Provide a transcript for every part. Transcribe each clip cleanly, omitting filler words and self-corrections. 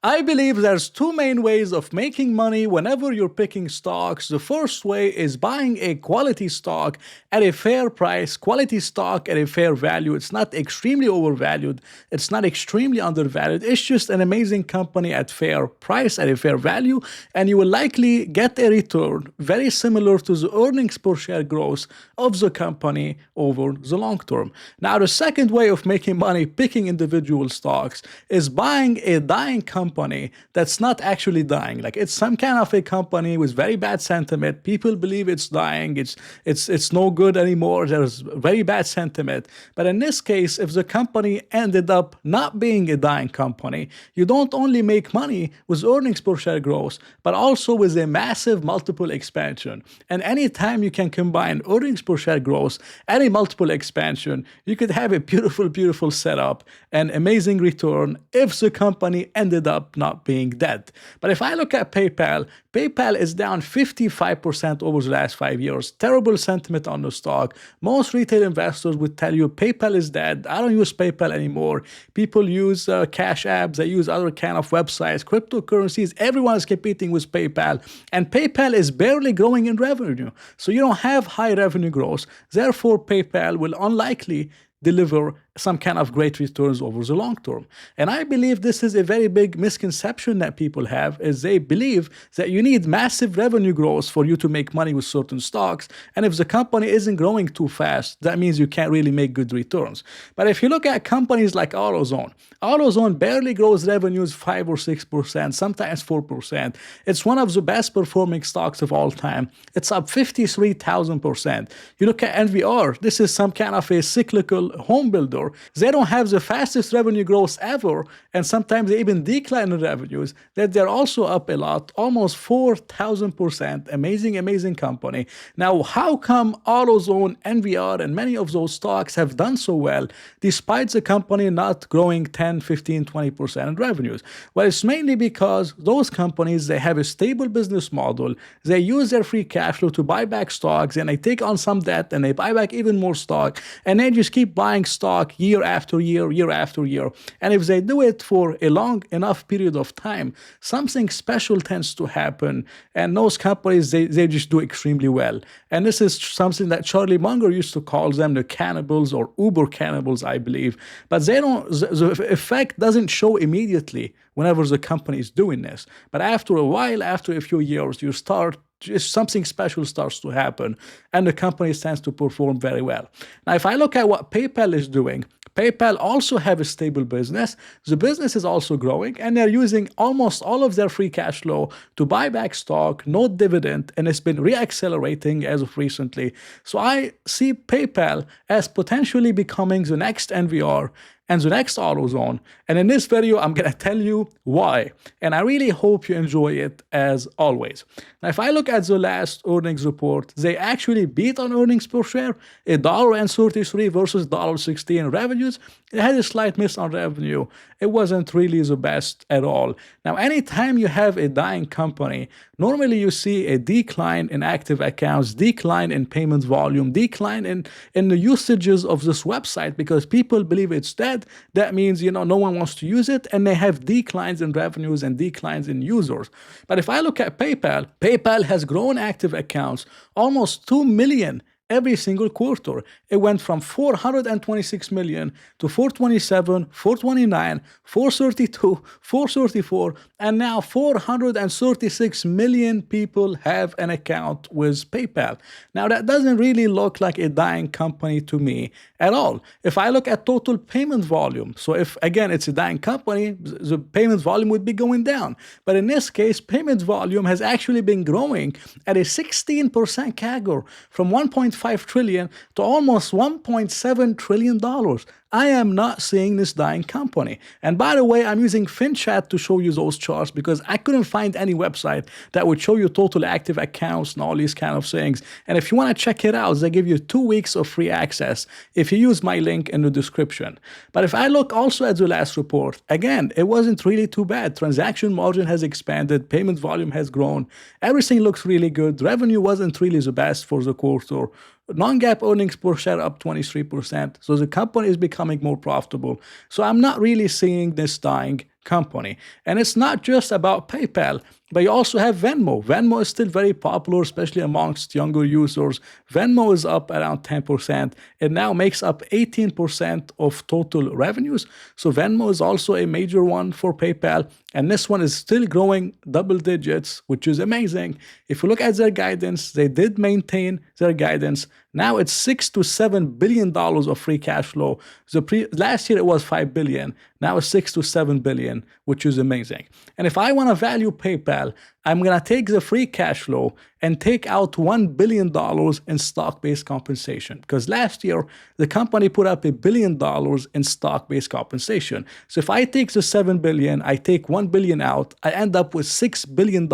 I believe there's two main ways of making money whenever you're picking stocks. The first way is buying a quality stock at a fair price, quality stock at a fair value. It's not extremely overvalued, it's not extremely undervalued. It's just an amazing company at fair price, at a fair value, and you will likely get a return very similar to the earnings per share growth of the company over the long term. Now, the second way of making money picking individual stocks is buying a dying company that's not actually dying. Like, it's some kind of a company with very bad sentiment. People believe it's dying. It's no good anymore. There's very bad sentiment. But in this case, if the company ended up not being a dying company, you don't only make money with earnings per share growth, but also with a massive multiple expansion. And anytime you can combine earnings per share growth and a multiple expansion, you could have a beautiful, beautiful setup and amazing return if the company ended up not being dead. But if I look at PayPal, PayPal is down 55% over the last 5 years. Terrible sentiment on the stock. Most retail investors would tell you PayPal is dead. I don't use PayPal anymore. People use cash apps. They use other kind of websites, cryptocurrencies. Everyone is competing with PayPal. And PayPal is barely growing in revenue. So you don't have high revenue growth. Therefore, PayPal will unlikely deliver some kind of great returns over the long term. And I believe this is a very big misconception that people have, is they believe that you need massive revenue growth for you to make money with certain stocks. And if the company isn't growing too fast, that means you can't really make good returns. But if you look at companies like AutoZone, AutoZone barely grows revenues 5 or 6%, sometimes 4%. It's one of the best performing stocks of all time. It's up 53,000%. You look at NVR, this is some kind of a cyclical home builder. They don't have the fastest revenue growth ever, and sometimes they even decline in revenues, that they're also up a lot, almost 4,000%. Amazing, amazing company. Now, how come AutoZone, NVR, and many of those stocks have done so well despite the company not growing 10, 15, 20% in revenues? Well, it's mainly because those companies, they have a stable business model. They use their free cash flow to buy back stocks, and they take on some debt, and they buy back even more stock, and they just keep buying stock year after year, year after year. And if they do it for a long enough period of time, something special tends to happen. And those companies, they just do extremely well. And this is something that Charlie Munger used to call them the cannibals or Uber cannibals, I believe. But they don't, the effect doesn't show immediately whenever the company is doing this. But after a while, after a few years, you start just something special starts to happen, and the company tends to perform very well. Now, if I look at what PayPal is doing, PayPal also have a stable business. The business is also growing, and they're using almost all of their free cash flow to buy back stock, no dividend, and it's been reaccelerating as of recently. So I see PayPal as potentially becoming the next NVR and the next AutoZone. And in this video, I'm going to tell you why. And I really hope you enjoy it as always. Now, if I look at the last earnings report, they actually beat on earnings per share, $1.33 versus $1.16 revenues. It had a slight miss on revenue. It wasn't really the best at all. Now, anytime you have a dying company, normally you see a decline in active accounts, decline in payment volume, decline in the usages of this website because people believe it's dead. That means, no one wants to use it, and they have declines in revenues and declines in users. But if I look at PayPal, PayPal has grown active accounts almost 2 million every single quarter. It went from 426 million to 427, 429, 432, 434, and now 436 million people have an account with PayPal. Now, that doesn't really look like a dying company to me at all. If I look at total payment volume, so if, again, it's a dying company, the payment volume would be going down. But in this case, payment volume has actually been growing at a 16% CAGR from 1.5 trillion to almost $1.7 trillion. I am not seeing this dying company. And by the way, I'm using FinChat to show you those charts because I couldn't find any website that would show you total active accounts and all these kind of things. And if you want to check it out, they give you 2 weeks of free access if you use my link in the description. But if I look also at the last report, again, it wasn't really too bad. Transaction margin has expanded, payment volume has grown, everything looks really good. Revenue wasn't really the best for the quarter. Non-GAAP earnings per share up 23%. So the company is becoming more profitable. So I'm not really seeing this dying company. And it's not just about PayPal, but you also have Venmo. Venmo is still very popular, especially amongst younger users. Venmo is up around 10%. It now makes up 18% of total revenues. So Venmo is also a major one for PayPal. And this one is still growing double digits, which is amazing. If you look at their guidance, they did maintain their guidance. Now it's $6 to $7 billion of free cash flow. Last year it was $5 billion. Now it's $6 to $7 billion, which is amazing. And if I want to value PayPal, I'm going to take the free cash flow and take out $1 billion in stock-based compensation. Because last year, the company put up $1 billion in stock-based compensation. So if I take the $7 billion, I take $1 billion out, I end up with $6 billion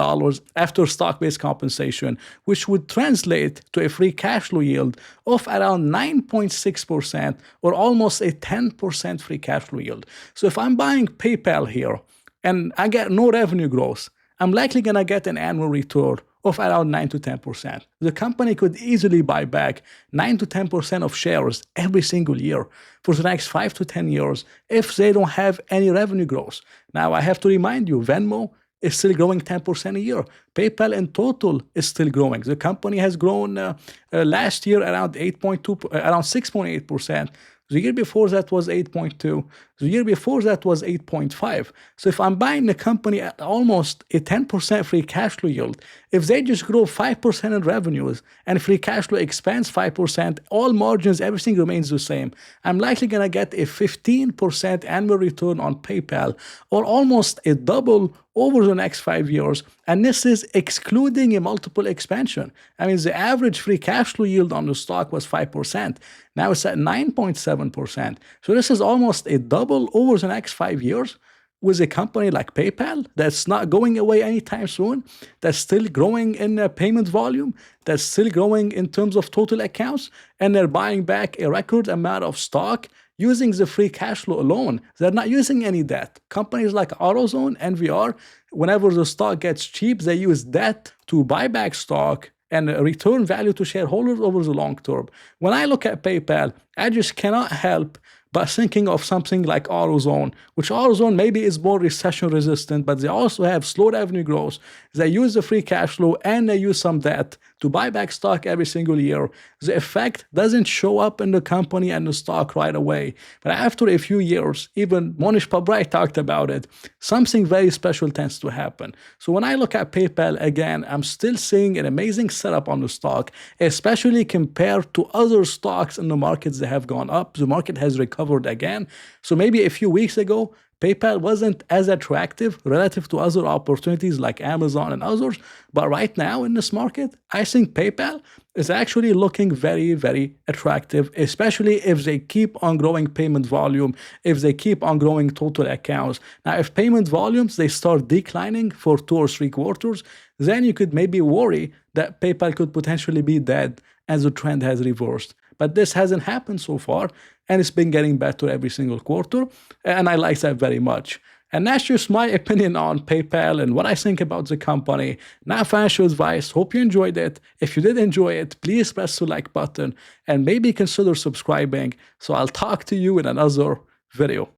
after stock-based compensation, which would translate to a free cash flow yield of around 9.6% or almost a 10% free cash flow yield. So if I'm buying PayPal here and I get no revenue growth, I'm likely going to get an annual return of around 9 to 10%. The company could easily buy back 9 to 10% of shares every single year for the next 5 to 10 years if they don't have any revenue growth. Now, I have to remind you, Venmo is still growing 10% a year. PayPal in total is still growing. The company has grown last year around 6.8%. The year before that was 8.2. The year before that was 8.5. So if I'm buying a company at almost a 10% free cash flow yield, if they just grow 5% in revenues and free cash flow expands 5%, all margins, everything remains the same, I'm likely going to get a 15% annual return on PayPal or almost a double over the next 5 years. And this is excluding a multiple expansion. I mean, the average free cash flow yield on the stock was 5%. Now it's at 9.7%. So this is almost a double over the next 5 years with a company like PayPal that's not going away anytime soon, that's still growing in payment volume, that's still growing in terms of total accounts, and they're buying back a record amount of stock using the free cash flow alone. They're not using any debt. Companies like AutoZone, NVR, whenever the stock gets cheap, they use debt to buy back stock and return value to shareholders over the long term. When I look at PayPal, I just cannot help but thinking of something like AutoZone, which AutoZone maybe is more recession resistant, but they also have slow revenue growth. They use the free cash flow and they use some debt to buy back stock every single year. The effect doesn't show up in the company and the stock right away. But after a few years, even Monish Pabrai talked about it, something very special tends to happen. So when I look at PayPal again, I'm still seeing an amazing setup on the stock, especially compared to other stocks in the markets that have gone up. The market has recovered again. So maybe a few weeks ago, PayPal wasn't as attractive relative to other opportunities like Amazon and others. But right now in this market, I think PayPal is actually looking very, very attractive, especially if they keep on growing payment volume, if they keep on growing total accounts. Now, if payment volumes, they start declining for 2 or 3 quarters, then you could maybe worry that PayPal could potentially be dead as the trend has reversed. But this hasn't happened so far, and it's been getting better every single quarter, and I like that very much. And that's just my opinion on PayPal and what I think about the company. Not financial advice. Hope you enjoyed it. If you did enjoy it, please press the like button and maybe consider subscribing. So I'll talk to you in another video.